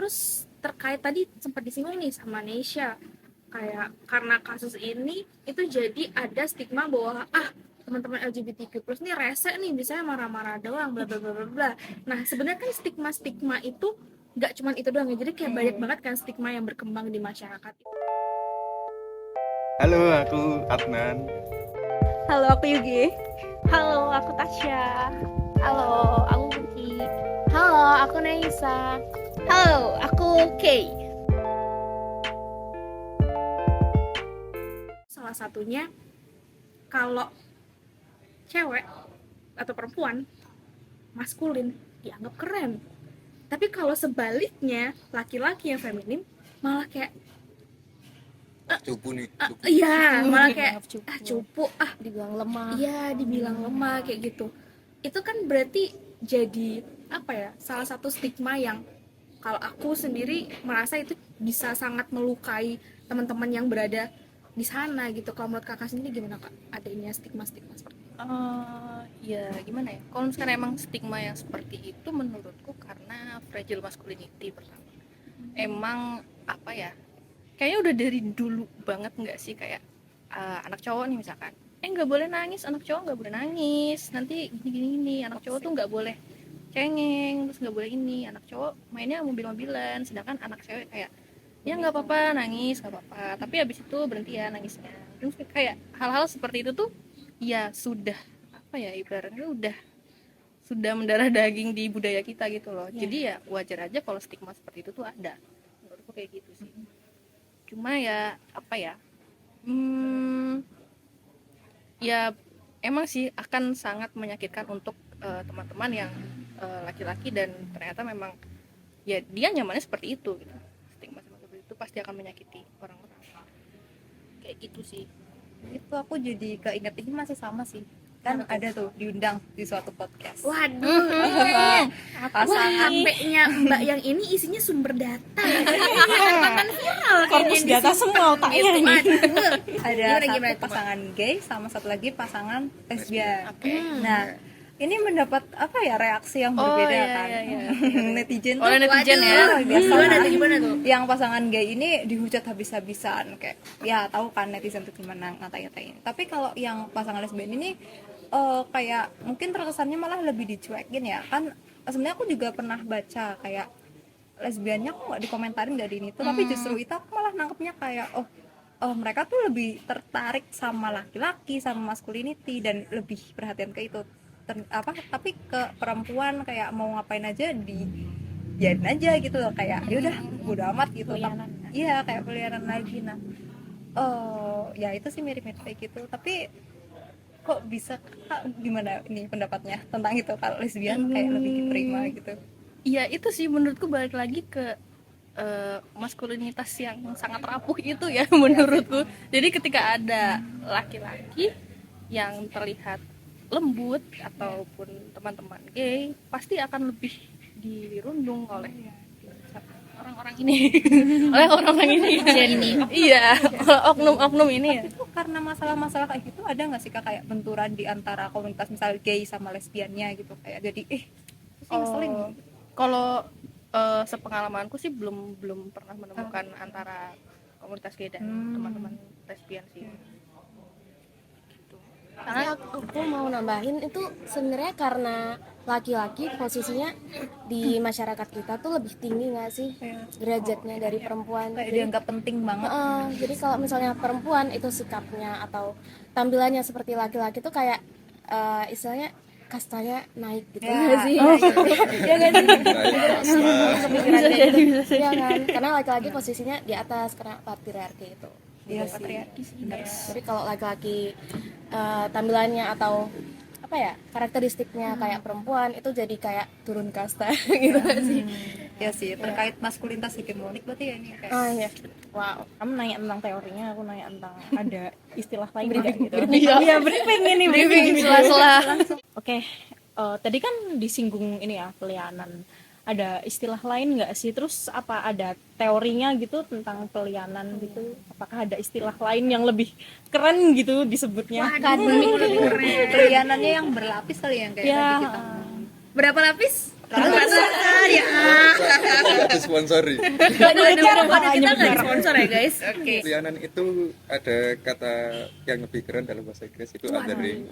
Terus terkait tadi sempat disinggung nih sama Nesha, kayak karena kasus ini itu jadi ada stigma bahwa teman-teman LGBTQ+ nih rese nih, biasanya marah-marah doang, bla bla bla bla bla. Nah sebenarnya kan stigma itu nggak cuman itu doang ya, jadi kayak banyak banget kan stigma yang berkembang di masyarakat. Halo, aku Adnan. Halo, aku Yugi. Halo, aku Tasya. Halo, aku Buki. Halo, aku Naisa. Halo, aku Kay. Salah satunya kalau cewek atau perempuan maskulin dianggap keren, tapi kalau sebaliknya laki-laki yang feminin malah kayak Cupu nih. iya malah kayak Dianggap cupu dibilang lemah. iya dibilang lemah kayak gitu. Itu kan berarti jadi apa ya, salah satu stigma yang kalau aku sendiri merasa itu bisa sangat melukai teman-teman yang berada di sana gitu. Kalau menurut kakak sendiri gimana kak, adanya stigma-stigma seperti itu? Ya gimana ya? Kalau misalnya emang stigma yang seperti itu menurutku karena fragile masculinity pertama. Emang apa ya? Kayaknya udah dari dulu banget nggak sih, kayak anak cowok nih misalkan, nggak boleh nangis, anak cowok nggak boleh nangis, nanti gini, anak cowok tuh nggak boleh cengeng, terus nggak boleh ini, anak cowok mainnya mobil-mobilan, sedangkan anak cewek kayak ya nggak apa-apa nangis, nggak apa-apa, tapi habis itu berhenti ya nangisnya. Terus kayak hal-hal seperti itu tuh ya sudah apa ya, ibaratnya sudah mendarah daging di budaya kita gitu loh. Jadi ya wajar aja kalau stigma seperti itu tuh ada, menurutku kayak gitu sih. Cuma ya apa ya, ya emang sih akan sangat menyakitkan untuk teman-teman yang laki-laki, dan ternyata memang ya dia nyamannya seperti itu gitu. Stigma seperti itu pasti akan menyakiti orang-orang kayak gitu sih. Itu aku jadi keinget, ini masih sama sih, kan ada tuh diundang di suatu podcast. Waduh, HP-nya Mbak yang ini isinya sumber data. Akan viral Korpus data semua otaknya ini. Ada Gimana, satu pasangan gay sama satu lagi pasangan lesbian. Nah, ini mendapat apa ya, reaksi yang berbeda kan. Netizen tuh Netizen ya. biasa Gimana tuh? yang pasangan gay ini dihujat habis-habisan, kayak ya tahu kan netizen tuh gimana ngatain. Tapi kalau yang pasangan lesbian ini kayak mungkin terkesannya malah lebih dicuekin ya kan. Sebenarnya aku juga pernah baca kayak lesbiannya kok nggak dikomentarin, nggak di ini tuh, tapi justru itu aku malah nangkepnya kayak mereka tuh lebih tertarik sama laki-laki, sama masculinity, dan lebih perhatian ke itu. Tapi ke perempuan kayak mau ngapain aja biarin aja gitu loh, kayak yaudah bodo amat gitu. Iya, kayak peliharaan lagi. Nah ya itu sih mirip-mirip kayak gitu. Tapi kok bisa, gimana ini pendapatnya tentang itu, kalau lesbian kayak lebih diterima gitu? Iya itu sih menurutku balik lagi ke maskulinitas yang sangat rapuh itu ya menurutku. Jadi ketika ada laki-laki yang terlihat lembut ataupun teman-teman gay, pasti akan lebih dirundung oleh orang-orang ini. Oleh orang-orang ini. Iya, oknum-oknum ini ya. Itu karena masalah-masalah kayak gitu ada nggak sih Kak, kayak benturan di antara komunitas misal gay sama lesbiannya gitu, kayak jadi sih ngeselin. Kalau sepengalamanku sih belum pernah menemukan antara komunitas gay dan teman-teman lesbian sih. Gitu. Karena aku mau nambahin itu sebenarnya karena laki-laki posisinya di masyarakat kita tuh lebih tinggi nggak sih derajatnya dari perempuan. Kayak dianggap penting banget. Jadi kalau misalnya perempuan itu sikapnya atau tampilannya seperti laki-laki tuh kayak istilahnya kastanya naik gitu nggak sih? Ya kan sih? Pemikiran kayak gitu. Ya kan? Karena laki-laki posisinya di atas karena patriarki itu. Iya sih. Patriarki sih. Jadi kalau laki-laki tampilannya atau apa ya, karakteristiknya kayak perempuan, itu jadi kayak turun kasta gitu sih. Ya sih, terkait maskulinitas hegemonik berarti ya ini kayak. Iya. Wow, kamu nanya tentang teorinya, aku nanya tentang ada istilah lain nggak gitu? Iya, briefing ini, briefing Sela-sela. Oke, tadi kan disinggung ini ya, pelianan. Ada istilah lain nggak sih? Terus apa ada teorinya gitu tentang pelianan gitu? Apakah ada istilah lain yang lebih keren gitu disebutnya? Pelianannya yang berlapis kali yang kayak Ya, tadi kita. Berapa lapis? ya. Nggak disponsori. Waduh, kita nggak sponsor ya guys. Oke. Pelianan itu ada kata yang lebih keren dalam bahasa Inggris itu othering.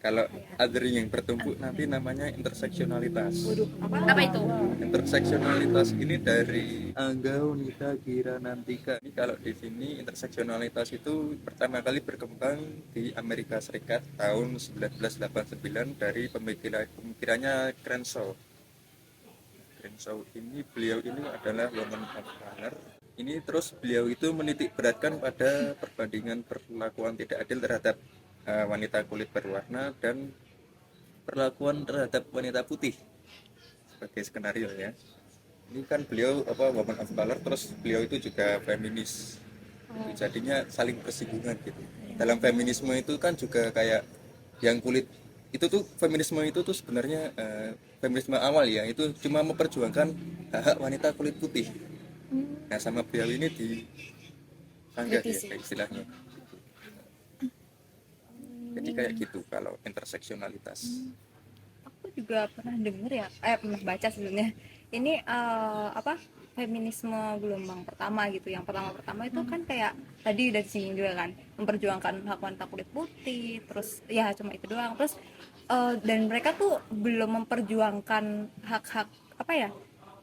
Kalau othering yang bertumpuk nanti namanya interseksionalitas. Apa itu? Interseksionalitas ini dari Angga Unita Gira Nantika. Ini kalau di sini interseksionalitas itu pertama kali berkembang di Amerika Serikat tahun 1989 dari pemikirannya Crenshaw. Crenshaw ini beliau ini adalah woman of color. Ini terus beliau itu menitik beratkan pada perbandingan perlakuan tidak adil terhadap wanita kulit berwarna dan perlakuan terhadap wanita putih sebagai skenario ya. Ini kan beliau woman of color, terus beliau itu juga feminis. Jadinya saling bersinggungan gitu. Dalam feminisme itu kan juga kayak yang kulit itu tuh feminisme itu tuh sebenarnya feminisme awal ya, itu cuma memperjuangkan hak-hak wanita kulit putih. Nah sama beliau ini di sanggah ya kayak istilahnya. Jadi kayak gitu kalau interseksionalitas. Aku juga pernah denger ya, pernah baca sebenarnya. Ini feminisme gelombang pertama gitu. Yang pertama itu kan kayak tadi udah disinggung juga kan, memperjuangkan hak wanita kulit putih, terus ya cuma itu doang. Terus dan mereka tuh belum memperjuangkan hak-hak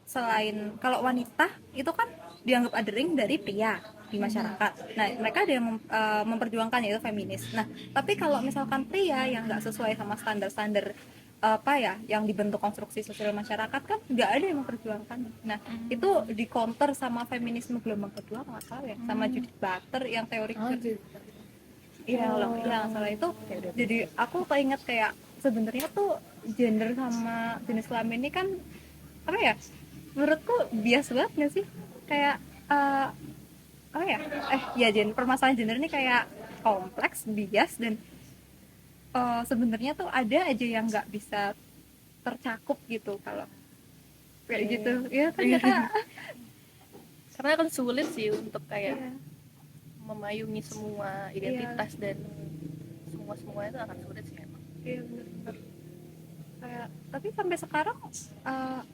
selain kalau wanita itu kan dianggap othering dari pria di masyarakat. Nah, mereka ada yang memperjuangkan yaitu feminis. Nah, tapi kalau misalkan pria yang nggak sesuai sama standar-standar yang dibentuk konstruksi sosial masyarakat kan nggak ada yang memperjuangkan. Nah, itu di counter sama feminisme gelombang kedua nggak salah ya, sama Judith Butler yang teori iya yang salah itu. Jadi aku keinget kayak sebenarnya tuh gender sama jenis kelamin ini kan menurutku bias banget nggak sih, kayak permasalahan gender ini kayak kompleks, bias, dan sebenarnya tuh ada aja yang nggak bisa tercakup gitu kalau kayak gitu ya ternyata. Karena kan sulit sih untuk kayak memayungi semua identitas dan semua itu akan sulit sih emang. Iya benar. Kayak tapi sampai sekarang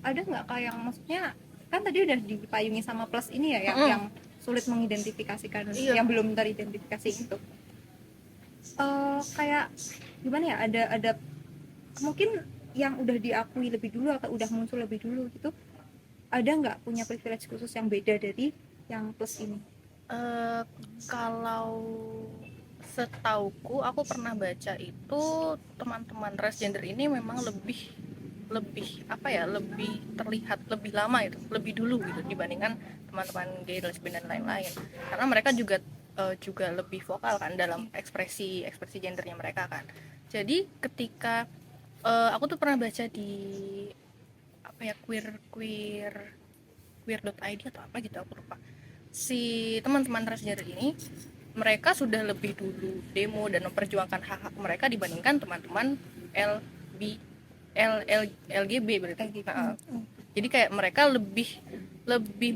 ada nggak kayak maksudnya kan tadi udah dipayungi sama plus ini ya yang sulit mengidentifikasikan yang belum teridentifikasi itu. Kayak gimana ya, ada mungkin yang udah diakui lebih dulu atau udah muncul lebih dulu gitu, ada nggak punya privilege khusus yang beda dari yang plus ini? Kalau setauku aku pernah baca itu teman-teman transgender ini memang lebih terlihat lebih lama itu, lebih dulu gitu dibandingkan teman-teman gay, lesbian dan lain-lain, karena mereka juga lebih vokal kan dalam ekspresi gendernya mereka kan. Jadi ketika aku tuh pernah baca di queer.id atau apa gitu, aku lupa, si teman-teman transgender ini mereka sudah lebih dulu demo dan memperjuangkan hak-hak mereka dibandingkan teman-teman LGB berarti. Jadi kayak mereka lebih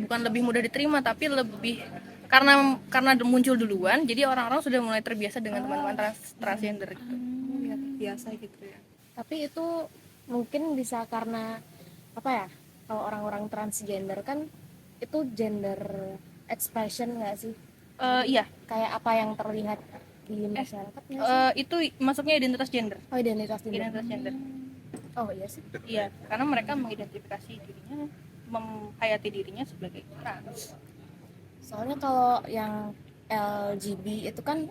bukan lebih mudah diterima, tapi lebih karena muncul duluan, jadi orang-orang sudah mulai terbiasa dengan teman-teman transgender gitu. Ya, biasa gitu ya. Tapi itu mungkin bisa karena kalau orang-orang transgender kan itu gender expression nggak sih? Iya. Kayak apa yang terlihat di masyarakat nggak sih? Itu masuknya identitas gender. Oh, identitas gender. Oh iya sih. Iya, karena mereka mengidentifikasi dirinya, menghayati dirinya sebagai trans. Soalnya kalau yang LGB itu kan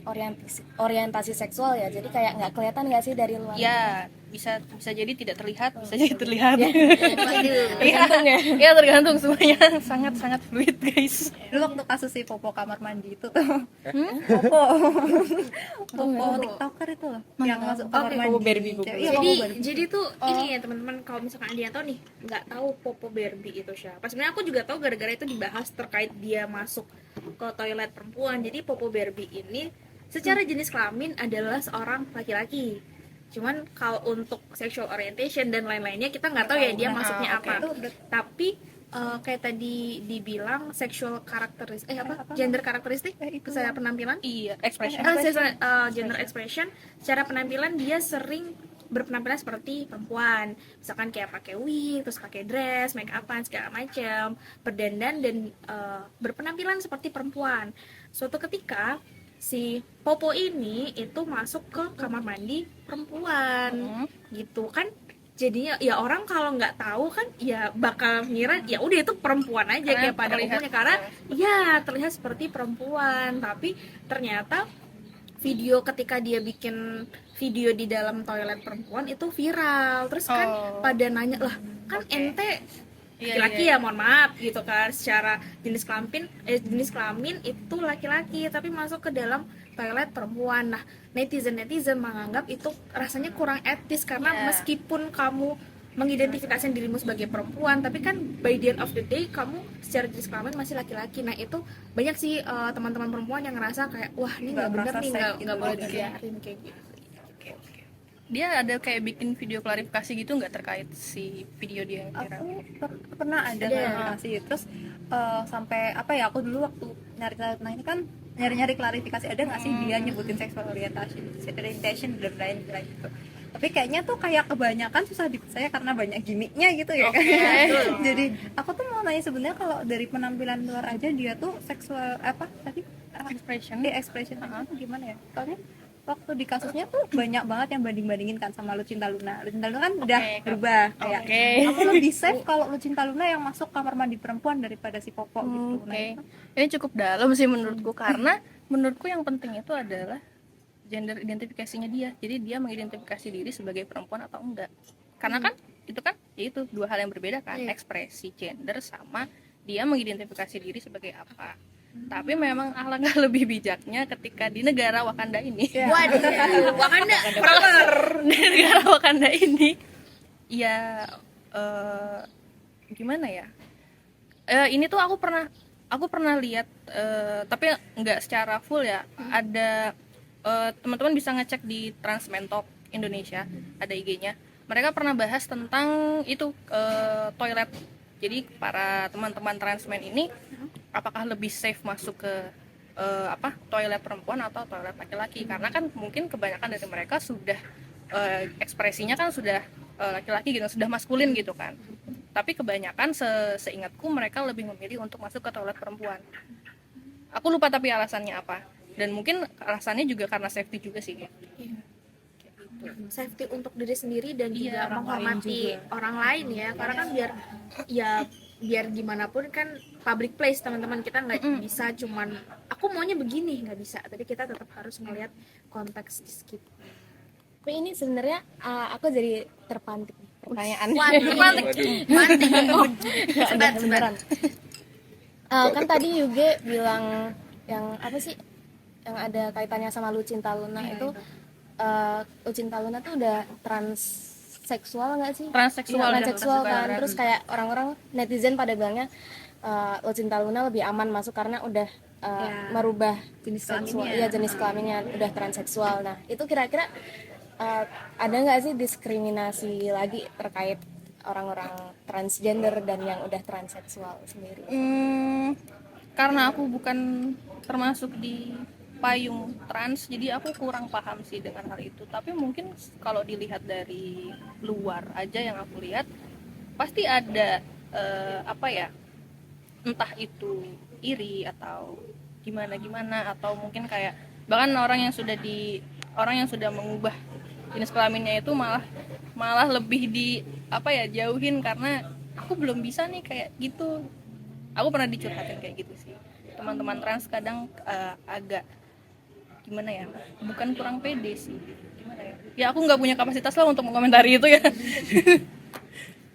orientasi seksual ya, jadi kayak nggak kelihatan nggak sih dari luar? Ya, bisa jadi tidak terlihat, bisa jadi terlihat. Tergantung ya. Ya tergantung, semuanya sangat fluid guys. Dulu waktu kasus si Popo kamar mandi itu tuh, Popo TikToker itu loh, yang masuk kamar mandi. Popo Barbie. Jadi tuh ini ya teman-teman, kalau misalkan dia tahu nih nggak tahu Popo Barbie itu siapa. Sebenarnya aku juga tahu gara-gara itu dibahas terkait dia masuk ke toilet perempuan. Jadi Popo Barbie ini secara jenis kelamin adalah seorang laki-laki. Cuman kalau untuk sexual orientation dan lain-lainnya kita nggak tahu ya dia masuknya apa. Tapi kayak tadi dibilang sexual karakteristik gender karakteristik secara penampilan, Iya, expression. gender expression secara penampilan dia sering berpenampilan seperti perempuan, misalkan kayak pakai wig, terus pakai dress, make upan segala macam, berdandan dan berpenampilan seperti perempuan. Suatu ketika si Popo ini itu masuk ke kamar mandi perempuan, gitu kan. Jadinya ya orang kalau nggak tahu kan ya bakal ngira ya udah itu perempuan aja Karena kayak pada terlihat, umumnya, karena ya terlihat seperti perempuan. Tapi ternyata video ketika dia bikin video di dalam toilet perempuan itu viral, terus kan pada nanya lah, kan ente laki-laki ya, mohon maaf gitu kan, secara jenis kelamin itu laki-laki tapi masuk ke dalam toilet perempuan. Nah, netizen menganggap itu rasanya kurang etis karena meskipun kamu mengidentifikasikan dirimu sebagai perempuan, tapi kan by the end of the day kamu secara jenis kelamin masih laki-laki. Nah, itu banyak sih teman-teman perempuan yang ngerasa kayak wah ini nggak benar nih, nggak boleh dibiarin kayak gitu. Dia ada kayak bikin video klarifikasi gitu nggak terkait si video dia yang viral? Aku pernah ada klarifikasi, terus sampai apa ya, aku dulu waktu nyari kan nyari klarifikasi ada nggak sih dia nyebutin sexual orientation dan lain-lain gitu. Tapi kayaknya tuh kayak kebanyakan susah dipercaya karena banyak gimmicknya gitu ya kan. Jadi aku tuh mau nanya sebenarnya kalau dari penampilan luar aja dia tuh seksual apa tadi Expression. expression gimana ya? Soalnya waktu di kasusnya tuh banyak banget yang banding-bandingin kan sama Lucinta Luna. Lucinta Luna kan udah berubah kayak aku lebih safe kalau Lucinta Luna yang masuk kamar mandi perempuan daripada si Popo gitu. Nah, Ini cukup dalam sih menurutku, karena menurutku yang penting itu adalah gender identifikasinya dia. Jadi dia mengidentifikasi diri sebagai perempuan atau enggak. Karena kan itu kan ya itu dua hal yang berbeda kan, ekspresi gender sama dia mengidentifikasi diri sebagai apa. Tapi memang alangkah lebih bijaknya ketika di negara Wakanda ini. Waduh, Wakanda proper. Di negara Wakanda ini ya gimana ya? Ini tuh aku pernah lihat tapi nggak secara full ya. Ada teman-teman bisa ngecek di Transmentalk Indonesia, ada IG-nya. Mereka pernah bahas tentang itu toilet. Jadi para teman-teman transmen ini apakah lebih safe masuk ke toilet perempuan atau toilet laki-laki? Karena kan mungkin kebanyakan dari mereka sudah ekspresinya kan sudah laki-laki gitu, sudah maskulin gitu kan. Tapi kebanyakan seingatku mereka lebih memilih untuk masuk ke toilet perempuan. Aku lupa tapi alasannya apa. Dan mungkin alasannya juga karena safety juga sih. Safety untuk diri sendiri dan juga orang menghormati lain juga. orang lain ya, karena kan biar gimana pun kan public place teman-teman, kita nggak bisa cuman aku maunya begini, nggak bisa, tapi kita tetap harus melihat konteks di sekitar. Tapi ini sebenarnya aku jadi terpantik nih pertanyaan. Beneran. Kan tadi Yuge bilang yang apa sih yang ada kaitannya sama Lucinta Luna itu Lucinta Luna tuh udah transseksual nggak sih? Transseksual Kan. Terus kayak orang-orang netizen pada bilangnya Lucinta Luna lebih aman masuk karena udah merubah jenis seksual, jenis kelaminnya udah transseksual. Nah itu kira-kira ada nggak sih diskriminasi lagi terkait orang-orang transgender dan yang udah transseksual sendiri? Karena aku bukan termasuk di payung trans, jadi aku kurang paham sih dengan hal itu. Tapi mungkin kalau dilihat dari luar aja yang aku lihat, pasti ada entah itu iri atau gimana atau mungkin kayak bahkan orang yang sudah mengubah jenis kelaminnya itu malah lebih jauhin karena aku belum bisa nih kayak gitu. Aku pernah dicurhatin kayak gitu sih. Teman-teman trans kadang agak gimana ya, bukan kurang pede sih, gimana ya aku nggak punya kapasitas lah untuk mengomentari itu ya.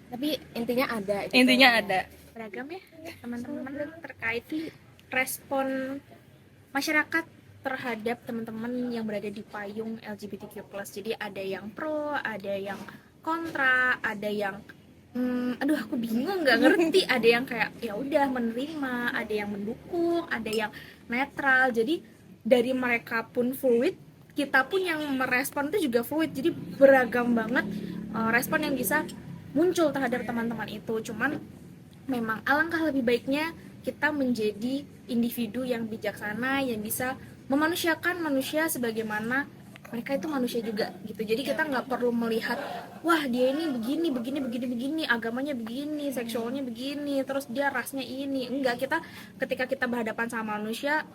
Tapi intinya ada gitu. Intinya ada Beragam ya teman-teman terkait respon masyarakat terhadap teman-teman yang berada di payung LGBTQ+. Jadi ada yang pro, ada yang kontra, ada yang aduh aku bingung, nggak ngerti, ada yang kayak ya udah menerima, ada yang mendukung, ada yang netral. Jadi dari mereka pun fluid, kita pun yang merespon itu juga fluid. Jadi beragam banget respon yang bisa muncul terhadap teman-teman itu. Cuman memang alangkah lebih baiknya kita menjadi individu yang bijaksana, yang bisa memanusiakan manusia sebagaimana mereka itu manusia juga gitu. Jadi kita nggak perlu melihat wah dia ini begini, agamanya begini, seksualnya begini, terus dia rasnya ini. Enggak, kita ketika kita berhadapan sama manusia,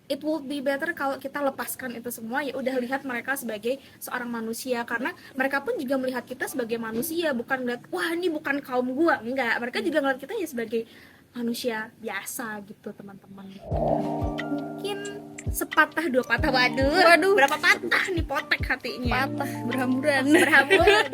it would be better kalau kita lepaskan itu semua, ya udah lihat mereka sebagai seorang manusia, karena mereka pun juga melihat kita sebagai manusia, bukan lihat wah ini bukan kaum gua. Enggak, mereka juga ngeliat kita ya sebagai manusia biasa gitu teman-teman. Mungkin sepatah dua patah, waduh berapa patah nih potek hatinya, Patah berhamburan. berhamburan.